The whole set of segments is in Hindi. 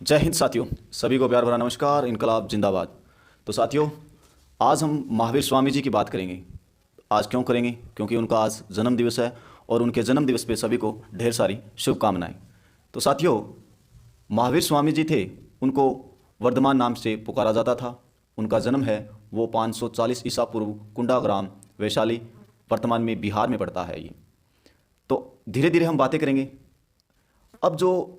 जय हिंद साथियों, सभी को प्यार भरा नमस्कार। इनकलाब जिंदाबाद। तो साथियों, आज हम महावीर स्वामी जी की बात करेंगे। आज क्यों करेंगे? क्योंकि उनका आज जन्म दिवस है और उनके जन्म दिवस पे सभी को ढेर सारी शुभकामनाएं। तो साथियों, महावीर स्वामी जी थे, उनको वर्धमान नाम से पुकारा जाता था। उनका जन्म है वो 540 ईसा पूर्व, कुंडा ग्राम, वैशाली, वर्तमान में बिहार में पड़ता है ये। तो धीरे धीरे हम बातें करेंगे। अब जो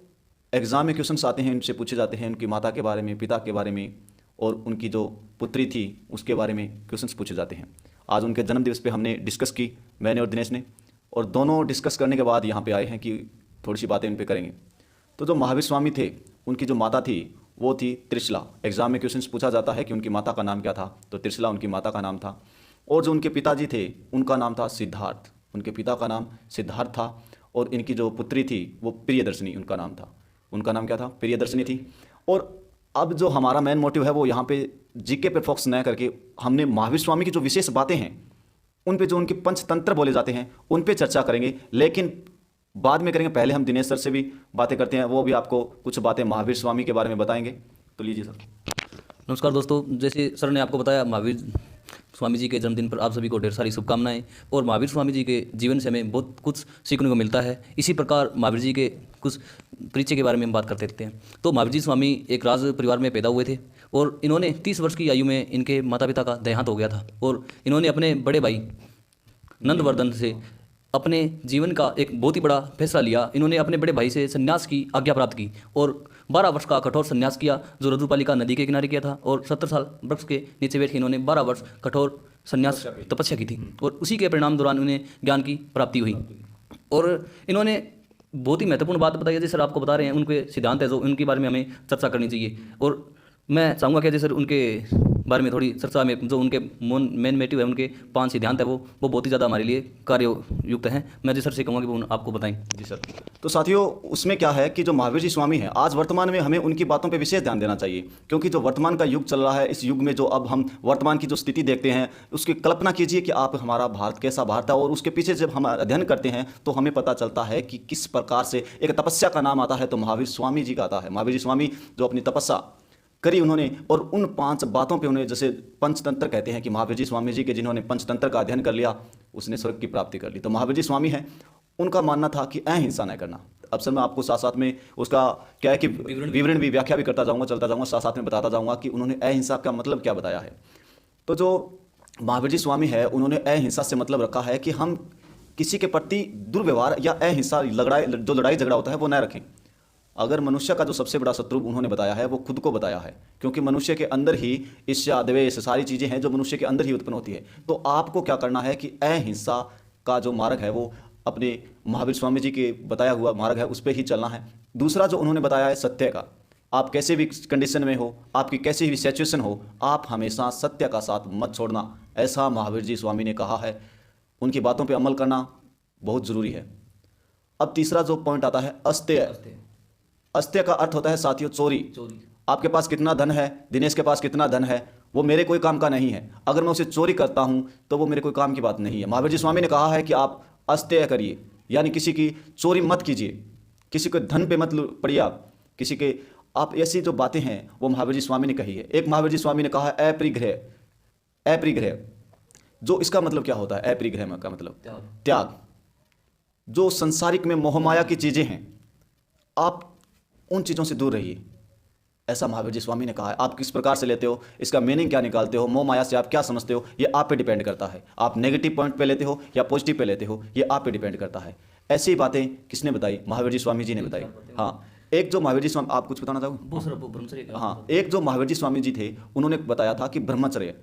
एग्ज़ाम में क्वेश्चंस आते हैं, उनसे पूछे जाते हैं उनकी माता के बारे में, पिता के बारे में और उनकी जो पुत्री थी उसके बारे में क्वेश्चंस पूछे जाते हैं। आज उनके जन्म दिवस पे हमने डिस्कस की, मैंने और दिनेश ने, और दोनों डिस्कस करने के बाद यहाँ पे आए हैं कि थोड़ी सी बातें इन पे करेंगे। तो जो महावीर स्वामी थे, उनकी जो माता थी वो थी त्रिशला। एग्ज़ाम में क्वेश्चंस पूछा जाता है कि उनकी माता का नाम क्या था, तो त्रिशला उनकी माता का नाम था। और जो उनके पिताजी थे उनका नाम था सिद्धार्थ। उनके पिता का नाम सिद्धार्थ था और इनकी जो पुत्री थी वो प्रियदर्शनी उनका नाम था। उनका नाम क्या था? प्रियदर्शनी थी। और अब जो हमारा मेन मोटिव है वो यहाँ पे जीके पे फोकस न करके हमने महावीर स्वामी की जो विशेष बातें हैं उन पे, जो उनके पंचतंत्र बोले जाते हैं, उन पे चर्चा करेंगे, लेकिन बाद में करेंगे। पहले हम दिनेश सर से भी बातें करते हैं, वो भी आपको कुछ बातें महावीर स्वामी के बारे में बताएंगे। तो लीजिए सर। नमस्कार दोस्तों, जैसे सर ने आपको बताया, महावीर स्वामी जी के जन्मदिन पर आप सभी को ढेर सारी शुभकामनाएं। और महावीर स्वामी जी के जीवन से हमें बहुत कुछ सीखने को मिलता है। इसी प्रकार महावीर जी के कुछ परिचय के बारे में हम बात करते रहते हैं। तो महावीर जी स्वामी एक राज परिवार में पैदा हुए थे और इन्होंने 30 वर्ष की आयु में इनके माता पिता का देहांत हो गया था। और इन्होंने अपने बड़े भाई नंदवर्धन से अपने जीवन का एक बहुत ही बड़ा फैसला लिया। इन्होंने अपने बड़े भाई से संन्यास की आज्ञा प्राप्त की और 12 वर्ष का कठोर संन्यास किया, जो रजुपालिका नदी के किनारे किया था। और 70 साल वृक्ष के नीचे बैठ के इन्होंने 12 वर्ष कठोर संन्यास तपस्या की थी और उसी के परिणाम दौरान उन्हें ज्ञान की प्राप्ति हुई। और इन्होंने बहुत ही महत्वपूर्ण बात बताई है, जैसे सर आपको बता रहे हैं, उनके सिद्धांत है जो उनके बारे में हमें चर्चा करनी चाहिए। और मैं चाहूँगा कि जैसे सर उनके बारे में थोड़ी चर्चा में, जो उनके मेन मोटिव है, उनके 5 सिद्धांत है, वो बहुत ही ज़्यादा हमारे लिए कार्ययुक्त हैं। मैं जी सर से कहूँगा कि वो आपको बताएं। जी सर। तो साथियों, उसमें क्या है कि जो महावीर जी स्वामी हैं, आज वर्तमान में हमें उनकी बातों पे विशेष ध्यान देना चाहिए, क्योंकि जो वर्तमान का युग चल रहा है, इस युग में जो अब हम वर्तमान की जो स्थिति देखते हैं, उसकी कल्पना कीजिए कि आप हमारा भारत कैसा भारत है। और उसके पीछे जब हम अध्ययन करते हैं तो हमें पता चलता है कि किस प्रकार से एक तपस्या का नाम आता है, तो महावीर स्वामी जी का आता है। महावीर जी स्वामी जो अपनी तपस्या करी उन्होंने, और उन 5 बातों पे उन्हें, जैसे पंचतंत्र कहते हैं कि महावीर जी स्वामी जी के जिन्होंने पंचतंत्र का अध्ययन कर लिया उसने स्वर्ग की प्राप्ति कर ली। तो महावीर जी स्वामी हैं, उनका मानना था कि अहिंसा न करना। अब सर मैं आपको साथ साथ में उसका क्या है कि विवरण भी, व्याख्या भी करता जाऊँगा, चलता जाऊँगा, साथ साथ में बताता जाऊँगा कि उन्होंने अहिंसा का मतलब क्या बताया है। तो जो महावीर जी स्वामी है, उन्होंने अहिंसा से मतलब रखा है कि हम किसी के प्रति दुर्व्यवहार या अहिंसा, जो लड़ाई झगड़ा होता है वो न रखें। अगर मनुष्य का जो सबसे बड़ा शत्रु उन्होंने बताया है वो खुद को बताया है, क्योंकि मनुष्य के अंदर ही ईर्ष्या, द्वेष, सारी चीज़ें हैं जो मनुष्य के अंदर ही उत्पन्न होती है। तो आपको क्या करना है कि अहिंसा का जो मार्ग है वो अपने महावीर स्वामी जी के बताया हुआ मार्ग है, उस पर ही चलना है। दूसरा जो उन्होंने बताया है सत्य का। आप कैसे भी कंडीशन में हो, आपकी कैसी भी सिचुएशन हो, आप हमेशा सत्य का साथ मत छोड़ना, ऐसा महावीर जी स्वामी ने कहा है। उनकी बातों पर अमल करना बहुत ज़रूरी है। अब तीसरा जो पॉइंट आता है अस्तेय। अस्तेय का अर्थ होता है साथियों चोरी। आपके पास कितना धन है, दिनेश के पास कितना धन है, वो मेरे कोई काम का नहीं है। अगर मैं उसे चोरी करता हूं तो वो मेरे कोई काम की बात नहीं है। महावीर जी स्वामी ने कहा है कि आप अस्तेय करिए, यानी किसी की चोरी मत कीजिए, किसी के धन पे मत पड़िए, आप किसी के, आप ऐसी जो बातें हैं वो महावीर जी स्वामी ने कही है। एक महावीर जी स्वामी ने कहा है अपरिग्रह। अपरिग्रह, जो इसका मतलब क्या होता है? अपरिग्रह का मतलब त्याग। जो संसारिक में मोहमाया की चीज़ें हैं, आप उन चीज़ों से दूर रहिए, ऐसा महावीर जी स्वामी ने कहा है। आप किस प्रकार से लेते हो, इसका मीनिंग क्या निकालते हो, मोह माया से आप क्या समझते हो, ये आप पे डिपेंड करता है। आप नेगेटिव पॉइंट पे लेते हो या पॉजिटिव पे लेते हो, ये आप पे डिपेंड करता है। ऐसी बातें किसने बताई? महावीर जी स्वामी जी ने बताई। हाँ, एक जो महावीर जी स्वामी, आप कुछ बताना चाहोगे? हाँ, एक जो महावीर जी स्वामी जी थे, उन्होंने बताया था कि ब्रह्मचर्य।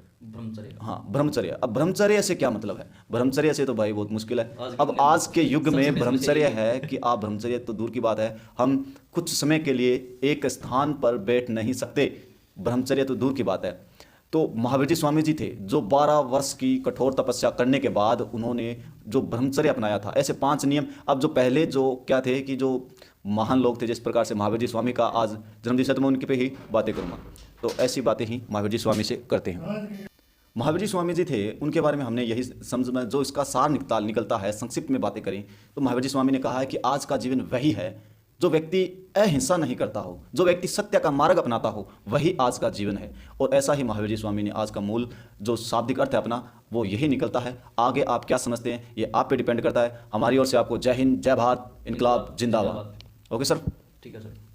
हाँ, ब्रह्मचर्य। अब ब्रह्मचर्य से क्या मतलब है? ब्रह्मचर्य से तो भाई बहुत मुश्किल है। अब आज के युग में ब्रह्मचर्य है कि आप, ब्रह्मचर्य तो दूर की बात है, हम कुछ समय के लिए एक स्थान पर बैठ नहीं सकते, ब्रह्मचर्य तो दूर की बात है। तो महावीर जी स्वामी जी थे जो 12 वर्ष की कठोर तपस्या करने के बाद उन्होंने जो ब्रह्मचर्य अपनाया था। ऐसे 5 नियम। अब जो पहले जो क्या थे कि जो महान लोग थे, जिस प्रकार से महावीर जी स्वामी का आज जन्मदिन है, तो मैं उनके पे ही बातें करूँगा। तो ऐसी बातें ही महावीर जी स्वामी से करते हैं। महावीर जी स्वामी जी थे, उनके बारे में हमने यही समझ में जो इसका सार निकलता है, संक्षिप्त में बातें करें तो महावीर जी स्वामी ने कहा है कि आज का जीवन वही है जो व्यक्ति अहिंसा नहीं करता हो, जो व्यक्ति सत्य का मार्ग अपनाता हो, वही आज का जीवन है। और ऐसा ही महावीर जी स्वामी ने आज का मूल जो शाब्दिक अर्थ है अपना, वो यही निकलता है। आगे आप क्या समझते हैं ये आप पे डिपेंड करता है। हमारी ओर से आपको जय हिंद, जय भारत, इनकलाब जिंदाबाद। Okay sir. ठीक है सर।